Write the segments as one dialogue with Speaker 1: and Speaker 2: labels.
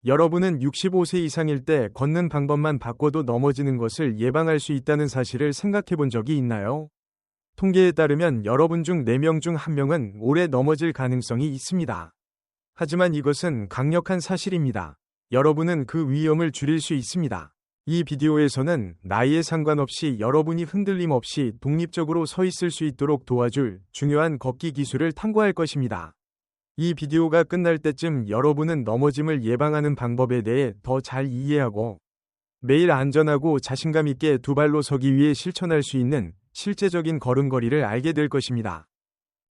Speaker 1: 여러분은 65세 이상일 때 걷는 방법만 바꿔도 넘어지는 것을 예방할 수 있다는 사실을 생각해 본 적이 있나요? 통계에 따르면 여러분 중 4명 중 1명은 오래 넘어질 가능성이 있습니다. 하지만 이것은 강력한 사실입니다. 여러분은 그 위험을 줄일 수 있습니다. 이 비디오에서는 나이에 상관없이 여러분이 흔들림 없이 독립적으로 서 있을 수 있도록 도와줄 중요한 걷기 기술을 탐구할 것입니다. 이 비디오가 끝날 때쯤 여러분은 넘어짐을 예방하는 방법에 대해 더 잘 이해하고 매일 안전하고 자신감 있게 두 발로 서기 위해 실천할 수 있는 실제적인 걸음걸이를 알게 될 것입니다.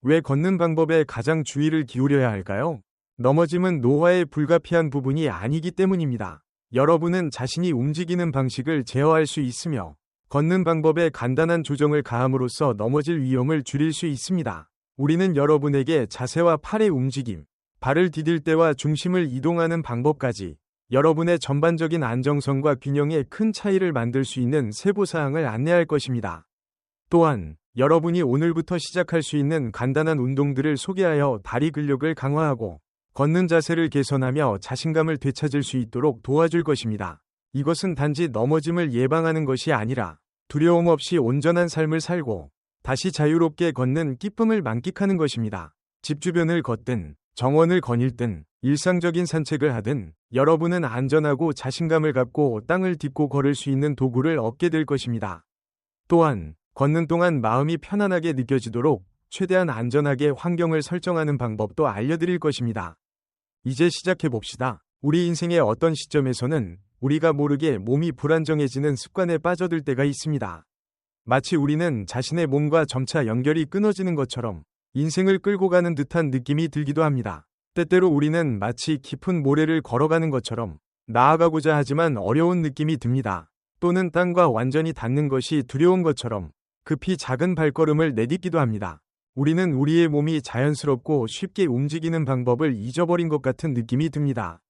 Speaker 1: 왜 걷는 방법에 가장 주의를 기울여야 할까요? 넘어짐은 노화의 불가피한 부분이 아니기 때문입니다. 여러분은 자신이 움직이는 방식을 제어할 수 있으며 걷는 방법에 간단한 조정을 가함으로써 넘어질 위험을 줄일 수 있습니다. 우리는 여러분에게 자세와 팔의 움직임, 발을 디딜 때와 중심을 이동하는 방법까지 여러분의 전반적인 안정성과 균형에 큰 차이를 만들 수 있는 세부사항을 안내할 것입니다. 또한 여러분이 오늘부터 시작할 수 있는 간단한 운동들을 소개하여 다리 근력을 강화하고 걷는 자세를 개선하며 자신감을 되찾을 수 있도록 도와줄 것입니다. 이것은 단지 넘어짐을 예방하는 것이 아니라 두려움 없이 온전한 삶을 살고 다시 자유롭게 걷는 기쁨을 만끽하는 것입니다. 집 주변을 걷든 정원을 거닐든 일상적인 산책을 하든 여러분은 안전하고 자신감을 갖고 땅을 딛고 걸을 수 있는 도구를 얻게 될 것입니다. 또한 걷는 동안 마음이 편안하게 느껴지도록 최대한 안전하게 환경을 설정하는 방법도 알려드릴 것입니다. 이제 시작해 봅시다. 우리 인생의 어떤 시점에서는 우리가 모르게 몸이 불안정해지는 습관에 빠져들 때가 있습니다. 마치 우리는 자신의 몸과 점차 연결이 끊어지는 것처럼 인생을 끌고 가는 듯한 느낌이 들기도 합니다. 때때로 우리는 마치 깊은 모래를 걸어가는 것처럼 나아가고자 하지만 어려운 느낌이 듭니다. 또는 땅과 완전히 닿는 것이 두려운 것처럼 급히 작은 발걸음을 내딛기도 합니다. 우리는 우리의 몸이 자연스럽고 쉽게 움직이는 방법을 잊어버린 것 같은 느낌이 듭니다.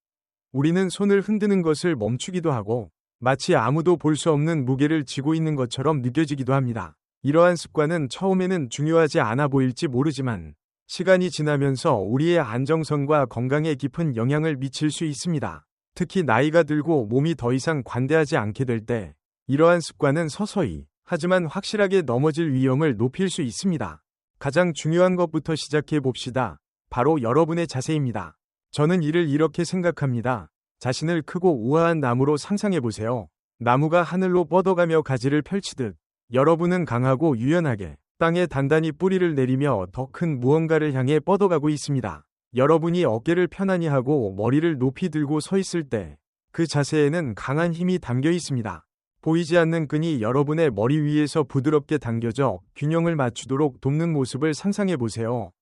Speaker 1: 우리는 손을 흔드는 것을 멈추기도 하고 마치 아무도 볼 수 없는 무게를 지고 있는 것처럼 느껴지기도 합니다. 이러한 습관은 처음에는 중요하지 않아 보일지 모르지만 시간이 지나면서 우리의 안정성과 건강에 깊은 영향을 미칠 수 있습니다. 특히 나이가 들고 몸이 더 이상 관대하지 않게 될 때 이러한 습관은 서서히 하지만 확실하게 넘어질 위험을 높일 수 있습니다. 가장 중요한 것부터 시작해 봅시다. 바로 여러분의 자세입니다. 저는 이를 이렇게 생각합니다. 자신을 크고 우아한 나무로 상상해 보세요. 나무가 하늘로 뻗어가며 가지를 펼치듯 여러분은 강하고 유연하게 땅에 단단히 뿌리를 내리며 더 큰 무언가를 향해 뻗어가고 있습니다. 여러분이 어깨를 편안히 하고 머리를 높이 들고 서 있을 때 그 자세에는 강한 힘이 담겨 있습니다. 보이지 않는 끈이 여러분의 머리 위에서 부드럽게 당겨져 균형을 맞추도록 돕는 모습을 상상해 보세요.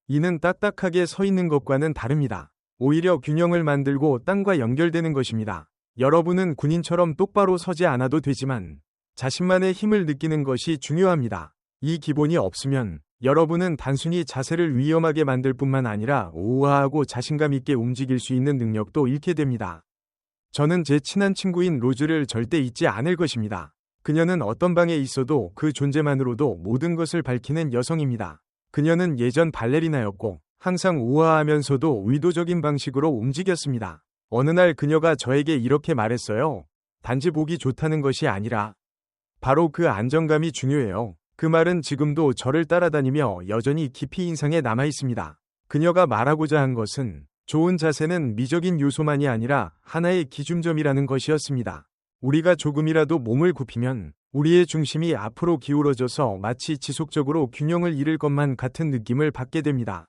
Speaker 1: 이는 딱딱하게 서 있는 것과는 다릅니다. 오히려 균형을 만들고 땅과 연결되는 것입니다. 여러분은 군인처럼 똑바로 서지 않아도 되지만 자신만의 힘을 느끼는 것이 중요합니다. 이 기본이 없으면 여러분은 단순히 자세를 위험하게 만들 뿐만 아니라 우아하고 자신감 있게 움직일 수 있는 능력도 잃게 됩니다. 저는 제 친한 친구인 로즈를 절대 잊지 않을 것입니다. 그녀는 어떤 방에 있어도 그 존재만으로도 모든 것을 밝히는 여성입니다. 그녀는 예전 발레리나였고 항상 우아하면서도 의도적인 방식으로 움직였습니다. 어느 날 그녀가 저에게 이렇게 말했어요. 단지 보기 좋다는 것이 아니라 바로 그 안정감이 중요해요. 그 말은 지금도 저를 따라다니며 여전히 깊이 인상에 남아 있습니다. 그녀가 말하고자 한 것은 좋은 자세는 미적인 요소만이 아니라 하나의 기준점이라는 것이었습니다. 우리가 조금이라도 몸을 굽히면 우리의 중심이 앞으로 기울어져서 마치 지속적으로 균형을 잃을 것만 같은 느낌을 받게 됩니다.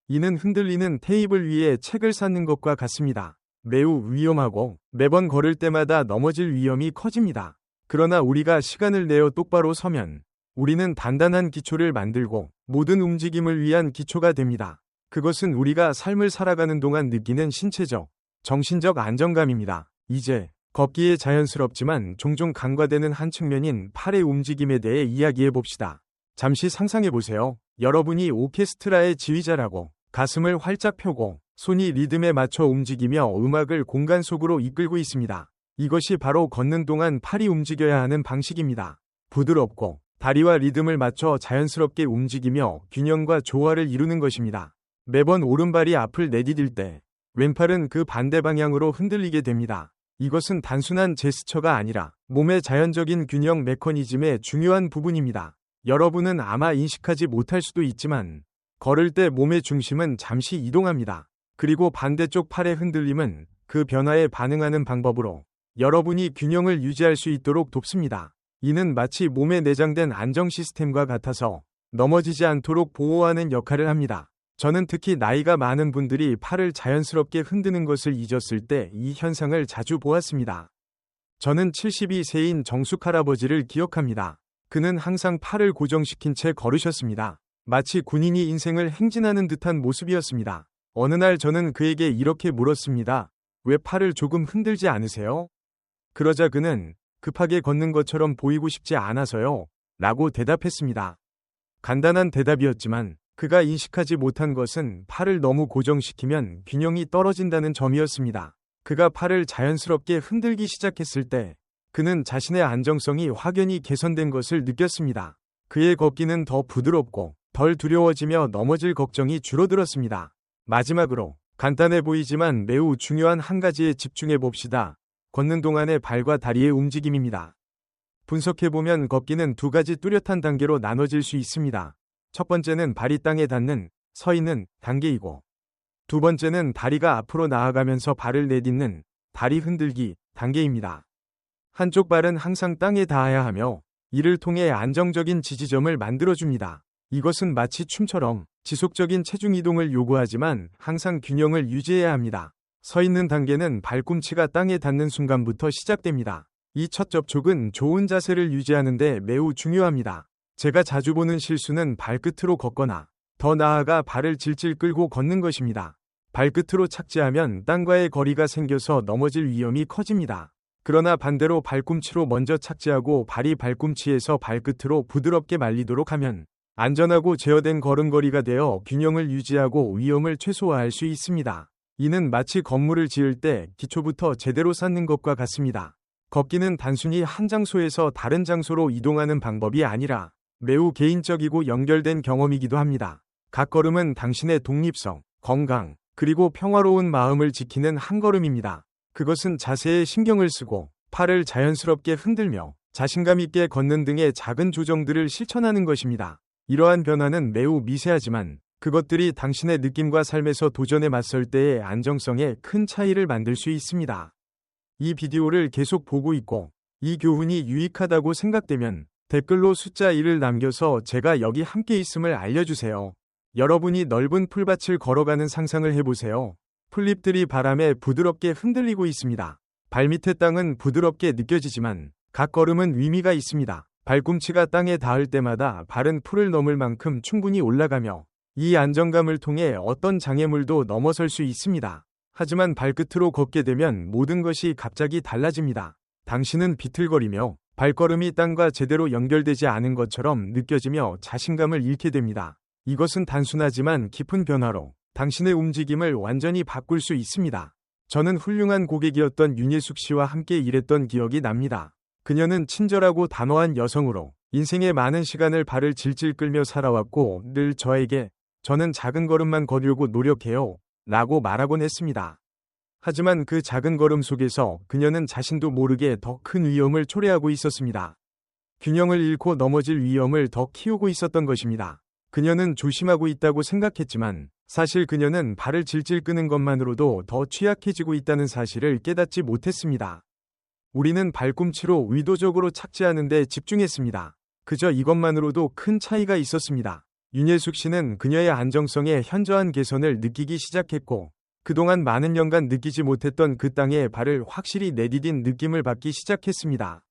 Speaker 1: 이는 흔들리는 테이블 위에 책을 쌓는 것과 같습니다. 매우 위험하고 매번 걸을 때마다 넘어질 위험이 커집니다. 그러나 우리가 시간을 내어 똑바로 서면 우리는 단단한 기초를 만들고 모든 움직임을 위한 기초가 됩니다. 그것은 우리가 삶을 살아가는 동안 느끼는 신체적, 정신적 안정감입니다. 이제 걷기에 자연스럽지만 종종 간과되는 한 측면인 팔의 움직임에 대해 이야기해 봅시다. 잠시 상상해 보세요. 여러분이 오케스트라의 지휘자라고 가슴을 활짝 펴고 손이 리듬에 맞춰 움직이며 음악을 공간 속으로 이끌고 있습니다. 이것이 바로 걷는 동안 팔이 움직여야 하는 방식입니다. 부드럽고 다리와 리듬을 맞춰 자연스럽게 움직이며 균형과 조화를 이루는 것입니다. 매번 오른발이 앞을 내디딜 때 왼팔은 그 반대 방향으로 흔들리게 됩니다. 이것은 단순한 제스처가 아니라 몸의 자연적인 균형 메커니즘의 중요한 부분입니다. 여러분은 아마 인식하지 못할 수도 있지만 걸을 때 몸의 중심은 잠시 이동합니다. 그리고 반대쪽 팔의 흔들림은 그 변화에 반응하는 방법으로 여러분이 균형을 유지할 수 있도록 돕습니다. 이는 마치 몸에 내장된 안정 시스템과 같아서 넘어지지 않도록 보호하는 역할을 합니다. 저는 특히 나이가 많은 분들이 팔을 자연스럽게 흔드는 것을 잊었을 때 이 현상을 자주 보았습니다. 저는 72세인 정숙 할아버지를 기억합니다. 그는 항상 팔을 고정시킨 채 걸으셨습니다. 마치 군인이 인생을 행진하는 듯한 모습이었습니다. 어느 날 저는 그에게 이렇게 물었습니다. 왜 팔을 조금 흔들지 않으세요? 그러자 그는 급하게 걷는 것처럼 보이고 싶지 않아서요. 라고 대답했습니다. 간단한 대답이었지만 그가 인식하지 못한 것은 팔을 너무 고정시키면 균형이 떨어진다는 점이었습니다. 그가 팔을 자연스럽게 흔들기 시작했을 때 그는 자신의 안정성이 확연히 개선된 것을 느꼈습니다. 그의 걷기는 더 부드럽고 덜 두려워지며 넘어질 걱정이 줄어들었습니다. 마지막으로 간단해 보이지만 매우 중요한 한 가지에 집중해 봅시다. 걷는 동안의 발과 다리의 움직임입니다. 분석해보면 걷기는 두 가지 뚜렷한 단계로 나눠질 수 있습니다. 첫 번째는 발이 땅에 닿는, 서 있는 단계이고, 두 번째는 다리가 앞으로 나아가면서 발을 내딛는, 다리 흔들기 단계입니다. 한쪽 발은 항상 땅에 닿아야 하며, 이를 통해 안정적인 지지점을 만들어줍니다. 이것은 마치 춤처럼 지속적인 체중 이동을 요구하지만 항상 균형을 유지해야 합니다. 서 있는 단계는 발꿈치가 땅에 닿는 순간부터 시작됩니다. 이 첫 접촉은 좋은 자세를 유지하는 데 매우 중요합니다. 제가 자주 보는 실수는 발끝으로 걷거나 더 나아가 발을 질질 끌고 걷는 것입니다. 발끝으로 착지하면 땅과의 거리가 생겨서 넘어질 위험이 커집니다. 그러나 반대로 발꿈치로 먼저 착지하고 발이 발꿈치에서 발끝으로 부드럽게 말리도록 하면 안전하고 제어된 걸음걸이가 되어 균형을 유지하고 위험을 최소화할 수 있습니다. 이는 마치 건물을 지을 때 기초부터 제대로 쌓는 것과 같습니다. 걷기는 단순히 한 장소에서 다른 장소로 이동하는 방법이 아니라 매우 개인적이고 연결된 경험이기도 합니다. 각 걸음은 당신의 독립성, 건강, 그리고 평화로운 마음을 지키는 한 걸음입니다. 그것은 자세에 신경을 쓰고 팔을 자연스럽게 흔들며 자신감 있게 걷는 등의 작은 조정들을 실천하는 것입니다. 이러한 변화는 매우 미세하지만 그것들이 당신의 느낌과 삶에서 도전에 맞설 때의 안정성에 큰 차이를 만들 수 있습니다. 이 비디오를 계속 보고 있고 이 교훈이 유익하다고 생각되면 댓글로 숫자 1을 남겨서 제가 여기 함께 있음을 알려주세요. 여러분이 넓은 풀밭을 걸어가는 상상을 해보세요. 풀잎들이 바람에 부드럽게 흔들리고 있습니다. 발밑의 땅은 부드럽게 느껴지지만 각 걸음은 의미가 있습니다. 발꿈치가 땅에 닿을 때마다 발은 풀을 넘을 만큼 충분히 올라가며 이 안정감을 통해 어떤 장애물도 넘어설 수 있습니다. 하지만 발끝으로 걷게 되면 모든 것이 갑자기 달라집니다. 당신은 비틀거리며 발걸음이 땅과 제대로 연결되지 않은 것처럼 느껴지며 자신감을 잃게 됩니다. 이것은 단순하지만 깊은 변화로 당신의 움직임을 완전히 바꿀 수 있습니다. 저는 훌륭한 고객이었던 윤예숙 씨와 함께 일했던 기억이 납니다. 그녀는 친절하고 단호한 여성으로 인생의 많은 시간을 발을 질질 끌며 살아왔고 늘 저에게 저는 작은 걸음만 걷으려고 노력해요 라고 말하곤 했습니다. 하지만 그 작은 걸음 속에서 그녀는 자신도 모르게 더 큰 위험을 초래하고 있었습니다. 균형을 잃고 넘어질 위험을 더 키우고 있었던 것입니다. 그녀는 조심하고 있다고 생각했지만 사실 그녀는 발을 질질 끄는 것만으로도 더 취약해지고 있다는 사실을 깨닫지 못했습니다. 우리는 발꿈치로 의도적으로 착지하는 데 집중했습니다. 그저 이것만으로도 큰 차이가 있었습니다. 윤예숙 씨는 그녀의 안정성에 현저한 개선을 느끼기 시작했고 그동안 많은 년간 느끼지 못했던 그 땅에 발을 확실히 내디딘 느낌을 받기 시작했습니다.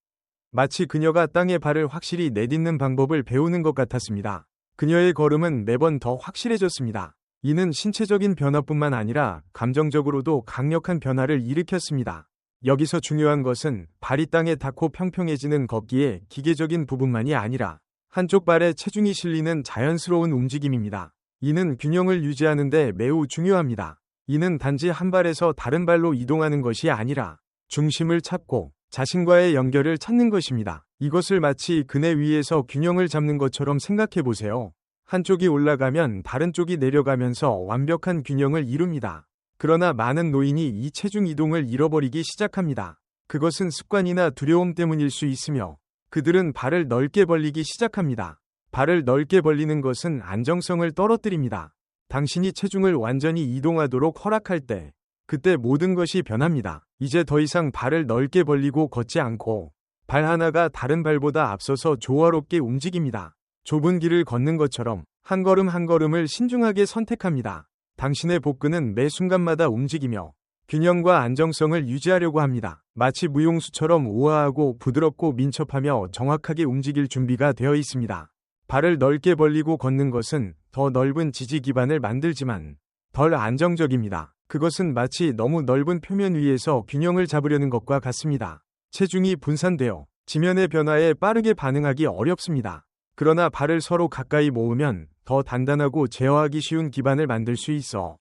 Speaker 1: 마치 그녀가 땅에 발을 확실히 내딛는 방법을 배우는 것 같았습니다. 그녀의 걸음은 매번 더 확실해졌습니다. 이는 신체적인 변화뿐만 아니라 감정적으로도 강력한 변화를 일으켰습니다. 여기서 중요한 것은 발이 땅에 닿고 평평해지는 걷기의 기계적인 부분만이 아니라 한쪽 발에 체중이 실리는 자연스러운 움직임입니다. 이는 균형을 유지하는 데 매우 중요합니다. 이는 단지 한 발에서 다른 발로 이동하는 것이 아니라 중심을 찾고 자신과의 연결을 찾는 것입니다. 이것을 마치 그네 위에서 균형을 잡는 것처럼 생각해 보세요. 한쪽이 올라가면 다른 쪽이 내려가면서 완벽한 균형을 이룹니다. 그러나 많은 노인이 이 체중 이동을 잃어버리기 시작합니다. 그것은 습관이나 두려움 때문일 수 있으며 그들은 발을 넓게 벌리기 시작합니다. 발을 넓게 벌리는 것은 안정성을 떨어뜨립니다. 당신이 체중을 완전히 이동하도록 허락할 때, 그때 모든 것이 변합니다. 이제 더 이상 발을 넓게 벌리고 걷지 않고 발 하나가 다른 발보다 앞서서 조화롭게 움직입니다. 좁은 길을 걷는 것처럼 한 걸음 한 걸음을 신중하게 선택합니다. 당신의 복근은 매 순간마다 움직이며 균형과 안정성을 유지하려고 합니다. 마치 무용수처럼 우아하고 부드럽고 민첩하며 정확하게 움직일 준비가 되어 있습니다. 발을 넓게 벌리고 걷는 것은 더 넓은 지지 기반을 만들지만 덜 안정적입니다. 그것은 마치 너무 넓은 표면 위에서 균형을 잡으려는 것과 같습니다. 체중이 분산되어 지면의 변화에 빠르게 반응하기 어렵습니다. 그러나 발을 서로 가까이 모으면 더 단단하고 제어하기 쉬운 기반을 만들 수 있어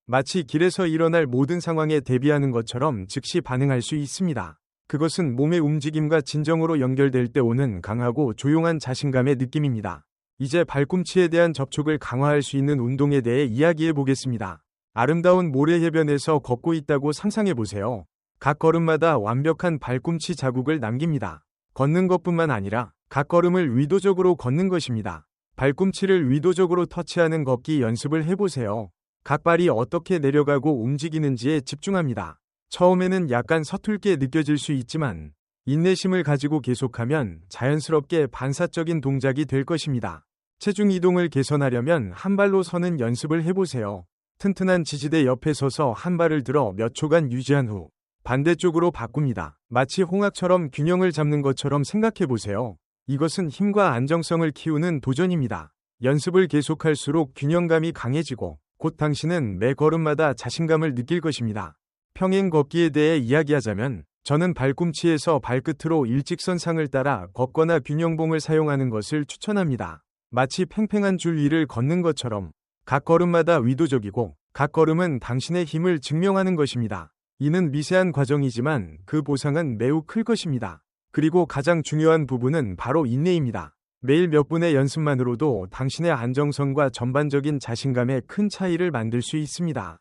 Speaker 1: 마치 길에서 일어날 모든 상황에 대비하는 것처럼 즉시 반응할 수 있습니다. 그것은 몸의 움직임과 진정으로 연결될 때 오는 강하고 조용한 자신감의 느낌입니다. 이제 발꿈치에 대한 접촉을 강화할 수 있는 운동에 대해 이야기해 보겠습니다. 아름다운 모래 해변에서 걷고 있다고 상상해 보세요. 각 걸음마다 완벽한 발꿈치 자국을 남깁니다. 걷는 것뿐만 아니라 각 걸음을 의도적으로 걷는 것입니다. 발꿈치를 의도적으로 터치하는 걷기 연습을 해보세요. 각 발이 어떻게 내려가고 움직이는지에 집중합니다. 처음에는 약간 서툴게 느껴질 수 있지만 인내심을 가지고 계속하면 자연스럽게 반사적인 동작이 될 것입니다. 체중 이동을 개선하려면 한 발로 서는 연습을 해보세요. 튼튼한 지지대 옆에 서서 한 발을 들어 몇 초간 유지한 후 반대쪽으로 바꿉니다. 마치 홍학처럼 균형을 잡는 것처럼 생각해보세요. 이것은 힘과 안정성을 키우는 도전입니다. 연습을 계속할수록 균형감이 강해지고 곧 당신은 매 걸음마다 자신감을 느낄 것입니다. 평행 걷기에 대해 이야기하자면 저는 발꿈치에서 발끝으로 일직선상을 따라 걷거나 균형봉을 사용하는 것을 추천합니다. 마치 팽팽한 줄 위를 걷는 것처럼 각 걸음마다 의도적이고 각 걸음은 당신의 힘을 증명하는 것입니다. 이는 미세한 과정이지만 그 보상은 매우 클 것입니다. 그리고 가장 중요한 부분은 바로 인내입니다. 매일 몇 분의 연습만으로도 당신의 안정성과 전반적인 자신감에 큰 차이를 만들 수 있습니다.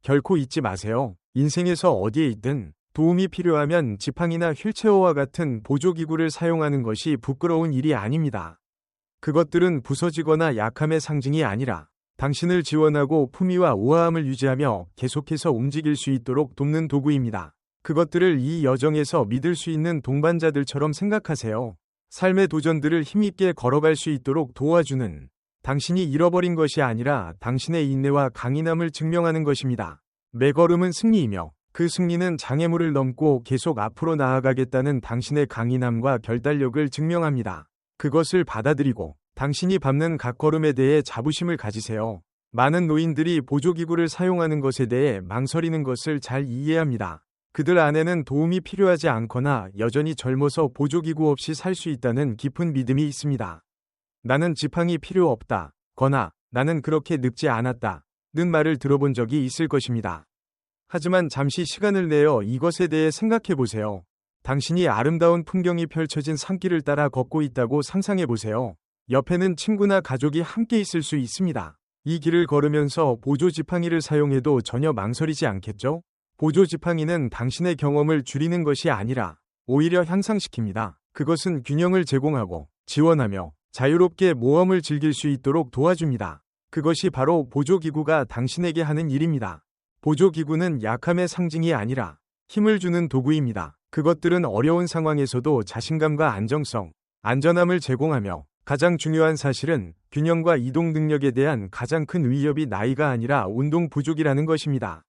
Speaker 1: 결코 잊지 마세요. 인생에서 어디에 있든 도움이 필요하면 지팡이나 휠체어와 같은 보조기구를 사용하는 것이 부끄러운 일이 아닙니다. 그것들은 부서지거나 약함의 상징이 아니라 당신을 지원하고 품위와 우아함을 유지하며 계속해서 움직일 수 있도록 돕는 도구입니다. 그것들을 이 여정에서 믿을 수 있는 동반자들처럼 생각하세요. 삶의 도전들을 힘있게 걸어갈 수 있도록 도와주는 당신이 잃어버린 것이 아니라 당신의 인내와 강인함을 증명하는 것입니다. 매 걸음은 승리이며 그 승리는 장애물을 넘고 계속 앞으로 나아가겠다는 당신의 강인함과 결단력을 증명합니다. 그것을 받아들이고 당신이 밟는 각 걸음에 대해 자부심을 가지세요. 많은 노인들이 보조기구를 사용하는 것에 대해 망설이는 것을 잘 이해합니다. 그들 안에는 도움이 필요하지 않거나 여전히 젊어서 보조기구 없이 살 수 있다는 깊은 믿음이 있습니다. 나는 지팡이 필요 없다. 거나 나는 그렇게 늙지 않았다. 는 말을 들어본 적이 있을 것입니다. 하지만 잠시 시간을 내어 이것에 대해 생각해 보세요. 당신이 아름다운 풍경이 펼쳐진 산길을 따라 걷고 있다고 상상해 보세요. 옆에는 친구나 가족이 함께 있을 수 있습니다. 이 길을 걸으면서 보조 지팡이를 사용해도 전혀 망설이지 않겠죠? 보조 지팡이는 당신의 경험을 줄이는 것이 아니라 오히려 향상시킵니다. 그것은 균형을 제공하고 지원하며 자유롭게 모험을 즐길 수 있도록 도와줍니다. 그것이 바로 보조기구가 당신에게 하는 일입니다. 보조기구는 약함의 상징이 아니라 힘을 주는 도구입니다. 그것들은 어려운 상황에서도 자신감과 안정성, 안전함을 제공하며 가장 중요한 사실은 균형과 이동 능력에 대한 가장 큰 위협이 나이가 아니라 운동 부족이라는 것입니다.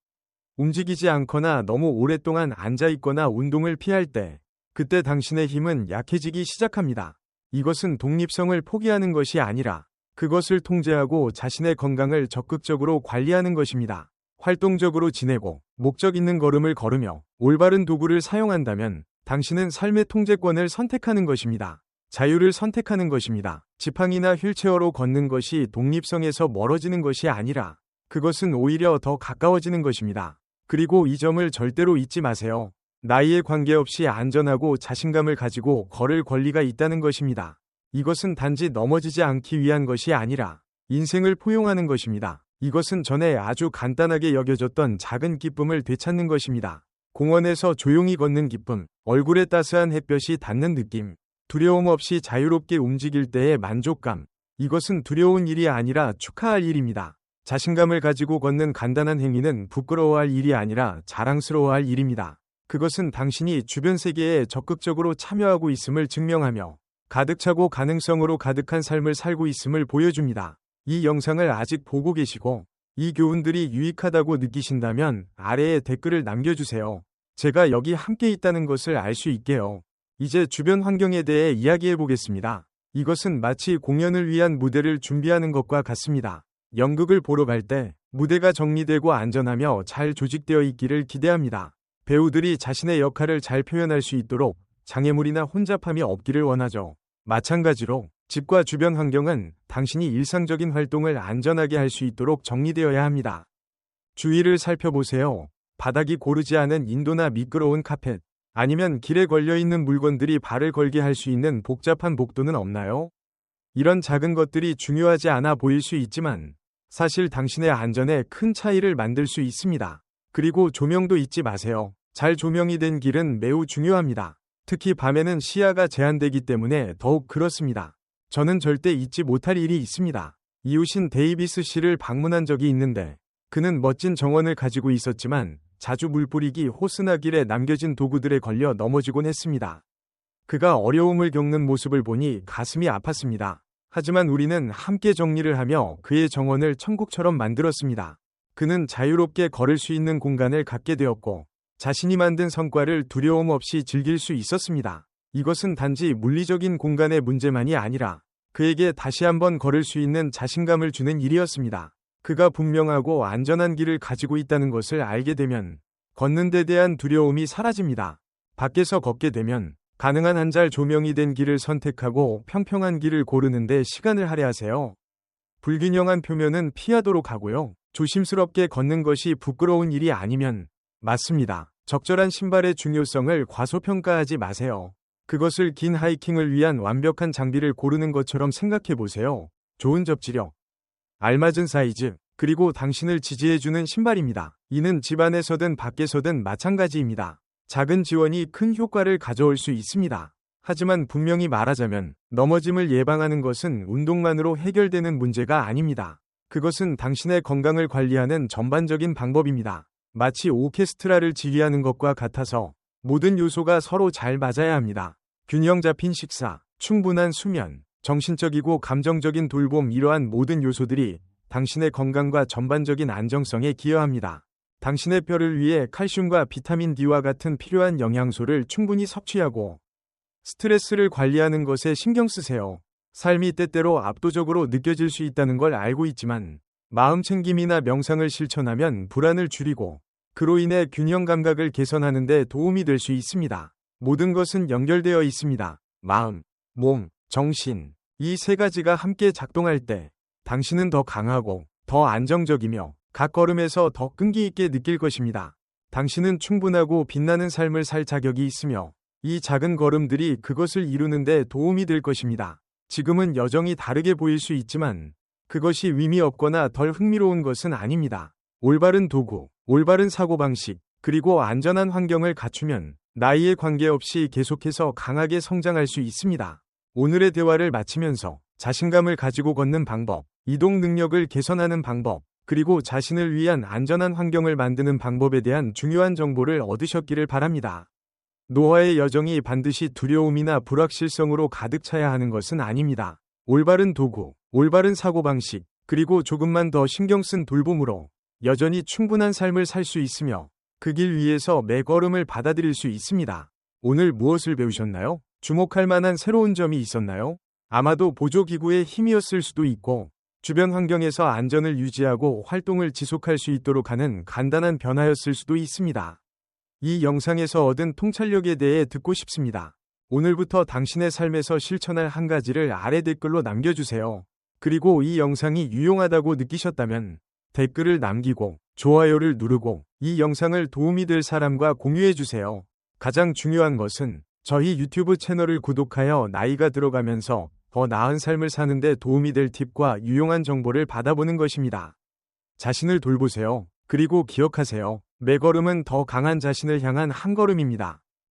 Speaker 1: 움직이지 않거나 너무 오랫동안 앉아있거나 운동을 피할 때, 그때 당신의 힘은 약해지기 시작합니다. 이것은 독립성을 포기하는 것이 아니라 그것을 통제하고 자신의 건강을 적극적으로 관리하는 것입니다. 활동적으로 지내고 목적 있는 걸음을 걸으며 올바른 도구를 사용한다면 당신은 삶의 통제권을 선택하는 것입니다. 자유를 선택하는 것입니다. 지팡이나 휠체어로 걷는 것이 독립성에서 멀어지는 것이 아니라 그것은 오히려 더 가까워지는 것입니다. 그리고 이 점을 절대로 잊지 마세요. 나이에 관계없이 안전하고 자신감을 가지고 걸을 권리가 있다는 것입니다. 이것은 단지 넘어지지 않기 위한 것이 아니라 인생을 포용하는 것입니다. 이것은 전에 아주 간단하게 여겨졌던 작은 기쁨을 되찾는 것입니다. 공원에서 조용히 걷는 기쁨, 얼굴에 따스한 햇볕이 닿는 느낌, 두려움 없이 자유롭게 움직일 때의 만족감. 이것은 두려운 일이 아니라 축하할 일입니다. 자신감을 가지고 걷는 간단한 행위는 부끄러워할 일이 아니라 자랑스러워할 일입니다. 그것은 당신이 주변 세계에 적극적으로 참여하고 있음을 증명하며 가득 차고 가능성으로 가득한 삶을 살고 있음을 보여줍니다. 이 영상을 아직 보고 계시고 이 교훈들이 유익하다고 느끼신다면 아래에 댓글을 남겨주세요. 제가 여기 함께 있다는 것을 알 수 있게요. 이제 주변 환경에 대해 이야기해 보겠습니다. 이것은 마치 공연을 위한 무대를 준비하는 것과 같습니다. 연극을 보러 갈 때 무대가 정리되고 안전하며 잘 조직되어 있기를 기대합니다. 배우들이 자신의 역할을 잘 표현할 수 있도록 장애물이나 혼잡함이 없기를 원하죠. 마찬가지로 집과 주변 환경은 당신이 일상적인 활동을 안전하게 할 수 있도록 정리되어야 합니다. 주위를 살펴보세요. 바닥이 고르지 않은 인도나 미끄러운 카펫, 아니면 길에 걸려있는 물건들이 발을 걸게 할 수 있는 복잡한 복도는 없나요? 이런 작은 것들이 중요하지 않아 보일 수 있지만 사실 당신의 안전에 큰 차이를 만들 수 있습니다. 그리고 조명도 잊지 마세요. 잘 조명이 된 길은 매우 중요합니다. 특히 밤에는 시야가 제한되기 때문에 더욱 그렇습니다. 저는 절대 잊지 못할 일이 있습니다. 이웃인 데이비스 씨를 방문한 적이 있는데 그는 멋진 정원을 가지고 있었지만 자주 물 뿌리기 호스나 길에 남겨진 도구들에 걸려 넘어지곤 했습니다. 그가 어려움을 겪는 모습을 보니 가슴이 아팠습니다. 하지만 우리는 함께 정리를 하며 그의 정원을 천국처럼 만들었습니다. 그는 자유롭게 걸을 수 있는 공간을 갖게 되었고 자신이 만든 성과를 두려움 없이 즐길 수 있었습니다. 이것은 단지 물리적인 공간의 문제만이 아니라 그에게 다시 한번 걸을 수 있는 자신감을 주는 일이었습니다. 그가 분명하고 안전한 길을 가지고 있다는 것을 알게 되면 걷는 데 대한 두려움이 사라집니다. 밖에서 걷게 되면 가능한 한 잘 조명이 된 길을 선택하고 평평한 길을 고르는 데 시간을 할애하세요. 불균형한 표면은 피하도록 하고요. 조심스럽게 걷는 것이 부끄러운 일이 아니면 맞습니다. 적절한 신발의 중요성을 과소평가하지 마세요. 그것을 긴 하이킹을 위한 완벽한 장비를 고르는 것처럼 생각해 보세요. 좋은 접지력, 알맞은 사이즈, 그리고 당신을 지지해주는 신발입니다. 이는 집 안에서든 밖에서든 마찬가지입니다. 작은 지원이 큰 효과를 가져올 수 있습니다. 하지만 분명히 말하자면 넘어짐을 예방하는 것은 운동만으로 해결되는 문제가 아닙니다. 그것은 당신의 건강을 관리하는 전반적인 방법입니다. 마치 오케스트라를 지휘하는 것과 같아서 모든 요소가 서로 잘 맞아야 합니다. 균형 잡힌 식사, 충분한 수면, 정신적이고 감정적인 돌봄, 이러한 모든 요소들이 당신의 건강과 전반적인 안정성에 기여합니다. 당신의 뼈를 위해 칼슘과 비타민 D와 같은 필요한 영양소를 충분히 섭취하고 스트레스를 관리하는 것에 신경 쓰세요. 삶이 때때로 압도적으로 느껴질 수 있다는 걸 알고 있지만 마음 챙김이나 명상을 실천하면 불안을 줄이고 그로 인해 균형 감각을 개선하는 데 도움이 될 수 있습니다. 모든 것은 연결되어 있습니다. 마음, 몸, 정신, 이 세 가지가 함께 작동할 때 당신은 더 강하고 더 안정적이며 각 걸음에서 더 끈기 있게 느낄 것입니다. 당신은 충분하고 빛나는 삶을 살 자격이 있으며 이 작은 걸음들이 그것을 이루는 데 도움이 될 것입니다. 지금은 여정이 다르게 보일 수 있지만 그것이 의미 없거나 덜 흥미로운 것은 아닙니다. 올바른 도구, 올바른 사고방식, 그리고 안전한 환경을 갖추면 나이에 관계없이 계속해서 강하게 성장할 수 있습니다. 오늘의 대화를 마치면서 자신감을 가지고 걷는 방법, 이동 능력을 개선하는 방법, 그리고 자신을 위한 안전한 환경을 만드는 방법에 대한 중요한 정보를 얻으셨기를 바랍니다. 노화의 여정이 반드시 두려움이나 불확실성으로 가득 차야 하는 것은 아닙니다. 올바른 도구, 올바른 사고방식, 그리고 조금만 더 신경 쓴 돌봄으로 여전히 충분한 삶을 살 수 있으며 그 길 위에서 매 걸음을 받아들일 수 있습니다. 오늘 무엇을 배우셨나요? 주목할 만한 새로운 점이 있었나요? 아마도 보조기구의 힘이었을 수도 있고 주변 환경에서 안전을 유지하고 활동을 지속할 수 있도록 하는 간단한 변화였을 수도 있습니다. 이 영상에서 얻은 통찰력에 대해 듣고 싶습니다. 오늘부터 당신의 삶에서 실천할 한 가지를 아래 댓글로 남겨주세요. 그리고 이 영상이 유용하다고 느끼셨다면 댓글을 남기고 좋아요를 누르고 이 영상을 도움이 될 사람과 공유해주세요. 가장 중요한 것은 저희 유튜브 채널을 구독하여 나이가 들어가면서 더 나은 삶을 사는 데 도움이 될 팁과 유용한 정보를 받아보는 것입니다. 자신을 돌보세요. 그리고 기억하세요. 매 걸음은 더 강한 자신을 향한 한 걸음입니다.